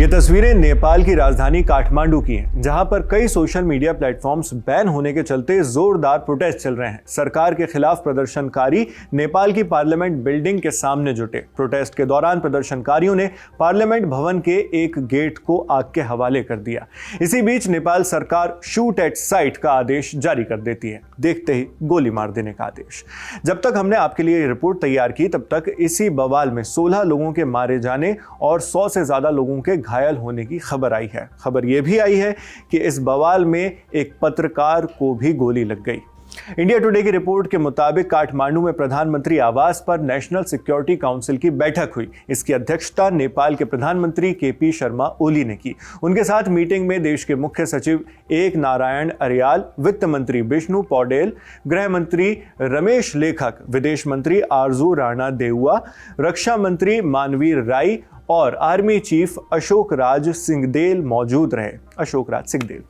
ये तस्वीरें नेपाल की राजधानी काठमांडू की हैं, जहां पर कई सोशल मीडिया प्लेटफॉर्म्स बैन होने के चलते जोरदार प्रोटेस्ट चल रहे हैं। सरकार के खिलाफ प्रदर्शनकारी नेपाल की पार्लियामेंट बिल्डिंग के सामने जुटे। प्रोटेस्ट के दौरान प्रदर्शनकारियों ने पार्लियामेंट भवन के एक गेट को आग के हवाले कर दिया। इसी बीच नेपाल सरकार शूट एट साइट का आदेश जारी कर देती है, देखते ही गोली मार देने का आदेश। जब तक हमने आपके लिए रिपोर्ट तैयार की, तब तक इसी बवाल में 16 लोगों के मारे जाने और 100 से ज्यादा लोगों के घायल होने की खबर आई है। खबर यह भी आई है कि इस बवाल में एक पत्रकार को भी गोली लग गई। इंडिया टुडे की रिपोर्ट के मुताबिक काठमांडू में प्रधानमंत्री आवास पर नेशनल सिक्योरिटी काउंसिल की बैठक हुई। इसकी अध्यक्षता नेपाल के प्रधानमंत्री केपी शर्मा ओली ने की। उनके साथ मीटिंग में देश के मुख्य सचिव एक नारायण अरियाल, वित्त मंत्री विष्णु पौडेल, गृह मंत्री रमेश लेखक, विदेश मंत्री आरजू राणा देउआ, रक्षा मंत्री मानवीर राय और आर्मी चीफ अशोक राज सिंहदेल मौजूद रहे। अशोक राज सिंहदेल।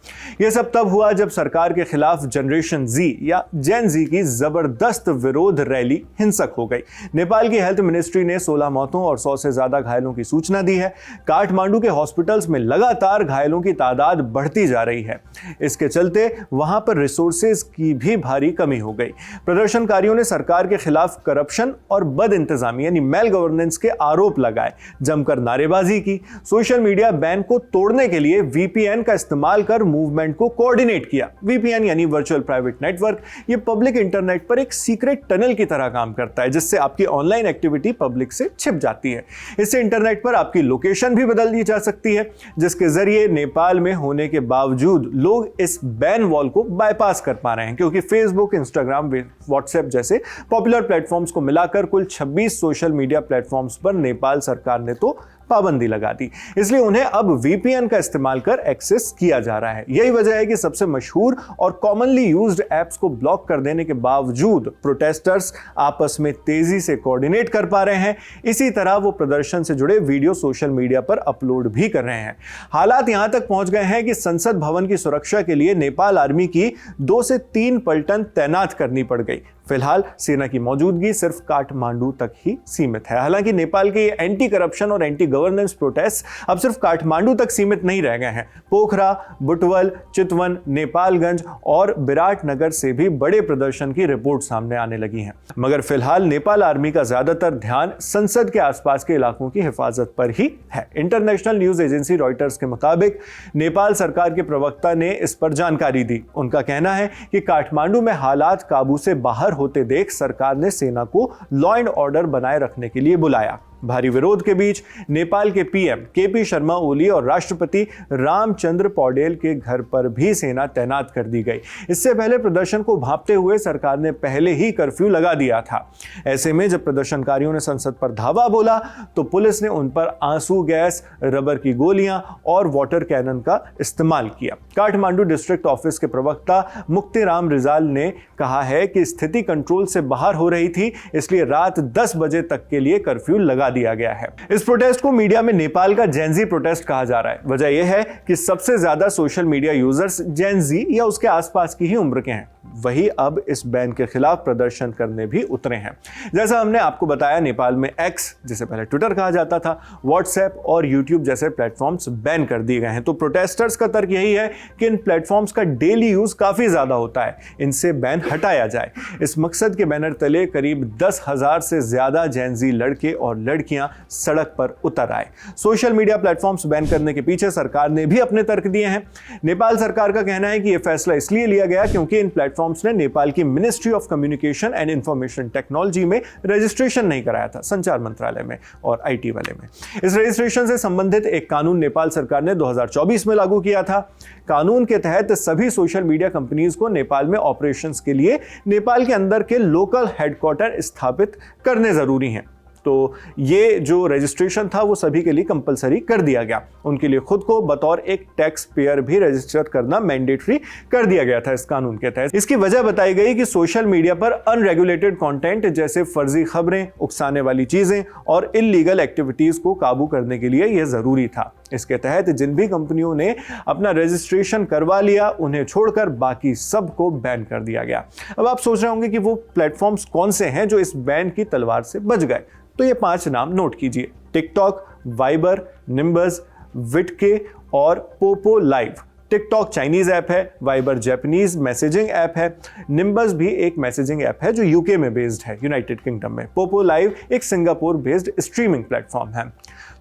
यह सब तब हुआ जब सरकार के खिलाफ जनरेशन जी या जेन जी की जबरदस्त विरोध रैली हिंसक हो गई। नेपाल की हेल्थ मिनिस्ट्री ने 16 मौतों और 100 से ज्यादा घायलों की सूचना दी है। काठमांडू के हॉस्पिटल्स में लगातार घायलों की तादाद बढ़ती जा रही है। इसके चलते वहां पर रिसोर्सेज की भी भारी कमी हो गई। प्रदर्शनकारियों ने सरकार के खिलाफ करप्शन और बद इंतजामी यानी मेल गवर्नेंस के आरोप लगाए, जमकर नारेबाजी की। सोशल मीडिया बैन को तोड़ने के लिए वीपीएन का इस्तेमाल कर मूवमेंट को कोऑर्डिनेट किया। वीपीएन यानी वर्चुअल प्राइवेट नेटवर्क, ये पब्लिक इंटरनेट पर एक सीक्रेट टनल की तरह काम करता है, जिससे आपकी ऑनलाइन एक्टिविटी पब्लिक से छिप जाती है। इससे इंटरनेट पर आपकी लोकेशन भी बदल दी जा सकती है, जिसके जरिए नेपाल में होने के बावजूद लोग इस बैन वॉल को बाईपास कर पा रहे हैं, क्योंकि फेसबुक, इंस्टाग्राम, व्हाट्सएप जैसे पॉपुलर प्लेटफॉर्म्स को मिलाकर कुल 26 सोशल मीडिया प्लेटफॉर्म्स पर नेपाल सरकार ने तो पाबंदी लगा दी। इसलिए उन्हें अब वीपीएन का इस्तेमाल कर एक्सेस किया जा रहा है। यही वजह है कि सबसे मशहूर और कॉमनली यूज्ड ऐप्स को ब्लॉक कर देने के बावजूद प्रोटेस्टर्स आपस में तेजी से कोऑर्डिनेट कर पा रहे हैं। इसी तरह वो प्रदर्शन से जुड़े वीडियो सोशल मीडिया पर अपलोड भी कर रहे हैं। हालात यहां तक पहुंच गए हैं कि संसद भवन की सुरक्षा के लिए नेपाल आर्मी की 2 से 3 पलटन तैनात करनी पड़ गई। फिलहाल सेना की मौजूदगी सिर्फ काठमांडू तक ही सीमित है। हालांकि नेपाल के एंटी करप्शन और एंटी गवर्नेंस प्रोटेस्ट अब सिर्फ काठमांडू तक सीमित नहीं रह गए हैं। पोखरा, बुटवल, चितवन, नेपालगंज और विराटनगर से भी बड़े प्रदर्शन की रिपोर्ट सामने आने लगी हैं। मगर फिलहाल नेपाल आर्मी का ज्यादातर ध्यान संसद के आसपास के इलाकों की हिफाजत पर ही है। इंटरनेशनल न्यूज एजेंसी रॉयटर्स के मुताबिक नेपाल सरकार के प्रवक्ता ने इस पर जानकारी दी। उनका कहना है कि काठमांडू में हालात काबू से बाहर होते देख सरकार ने सेना को लॉ एंड ऑर्डर बनाए रखने के लिए बुलाया। भारी विरोध के बीच नेपाल के पीएम केपी शर्मा ओली और राष्ट्रपति रामचंद्र पौडेल के घर पर भी सेना तैनात कर दी गई। इससे पहले प्रदर्शन को भांपते हुए सरकार ने पहले ही कर्फ्यू लगा दिया था। ऐसे में जब प्रदर्शनकारियों ने संसद पर धावा बोला तो पुलिस ने उन पर आंसू गैस, रबर की गोलियां और वाटर कैनन का इस्तेमाल किया। काठमांडू डिस्ट्रिक्ट ऑफिस के प्रवक्ता मुक्तिराम रिजाल ने कहा है कि स्थिति कंट्रोल से बाहर हो रही थी, इसलिए रात 10 बजे तक के लिए कर्फ्यू लगा दिया गया है। इस प्रोटेस्ट को मीडिया में नेपाल का जेनजी प्रोटेस्ट कहा जा रहा है। वजह यह है कि सबसे ज्यादा सोशल मीडिया यूजर्स जेनजी या उसके आसपास की ही उम्र के हैं। वही अब इस बैन के खिलाफ प्रदर्शन करने भी उतरे हैं। जैसा हमने आपको बताया, नेपाल में एक्स, जिसे पहले ट्विटर कहा जाता था, व्हाट्सएप और यूट्यूब जैसे प्लेटफॉर्म्स बैन कर दिए गए हैं। तो प्रोटेस्टर्स का तर्क यही है कि इन प्लेटफॉर्म्स का डेली यूज काफी ज्यादा होता है, इनसे बैन हटाया जाए। इस मकसद के बैनर तले करीब 10,000 से ज्यादा जेनजी लड़के और लड़कियां सड़क पर उतर आए। सोशल मीडिया प्लेटफॉर्म्स बैन करने के पीछे सरकार ने भी अपने तर्क दिए हैं। नेपाल सरकार का कहना है कि यह फैसला इसलिए लिया गया क्योंकि इन प्लेटफॉर्म्स ने नेपाल की ministry of communication and information technology में रजिस्ट्रेशन नहीं कराया था, संचार मंत्रालय में और आईटी वाले में। इस रजिस्ट्रेशन से संबंधित एक कानून नेपाल सरकार ने 2024 में लागू किया था। कानून के तहत सभी सोशल मीडिया कंपनीज को नेपाल में ऑपरेशंस के लिए नेपाल के अंदर के लोकल हेडक्वार्टर स्थापित करने जरूरी हैं। तो ये जो रजिस्ट्रेशन था वो सभी के लिए कंपलसरी कर दिया गया। उनके लिए खुद को बतौर एक टैक्स पेयर भी रजिस्टर करना मैंडेटरी कर दिया गया था इस कानून के तहत। इसकी वजह बताई गई कि सोशल मीडिया पर अनरेगुलेटेड कंटेंट जैसे फर्जी खबरें, उकसाने वाली चीजें और इल्लीगल एक्टिविटीज को काबू करने के लिए यह जरूरी था। इसके तहत जिन भी कंपनियों ने अपना रजिस्ट्रेशन करवा लिया, उन्हें छोड़कर बाकी सबको बैन कर दिया गया। अब आप सोच रहे होंगे कि वो प्लेटफॉर्म्स कौन से हैं जो इस बैन की तलवार से बच गए। तो ये 5 नाम नोट कीजिए: टिकटॉक, वाइबर, निम्बस, विटके और Poopó live. TikTok Chinese app है, वाइबर जापानीज मैसेजिंग ऐप है, निम्बस भी एक मैसेजिंग ऐप है जो यूके में बेस्ड है, यूनाइटेड किंगडम में। पोपो लाइव एक सिंगापुर बेस्ड स्ट्रीमिंग प्लेटफॉर्म है।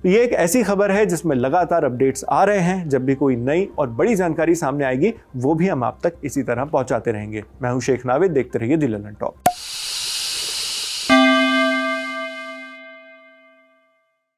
तो ये एक ऐसी खबर है जिसमें लगातार अपडेट्स आ रहे हैं। जब भी कोई नई और बड़ी जानकारी सामने आएगी वो भी हम आप तक इसी तरह पहुंचाते रहेंगे। मैं हूं शेख नाविद, देखते रहिए दी ललन टॉप।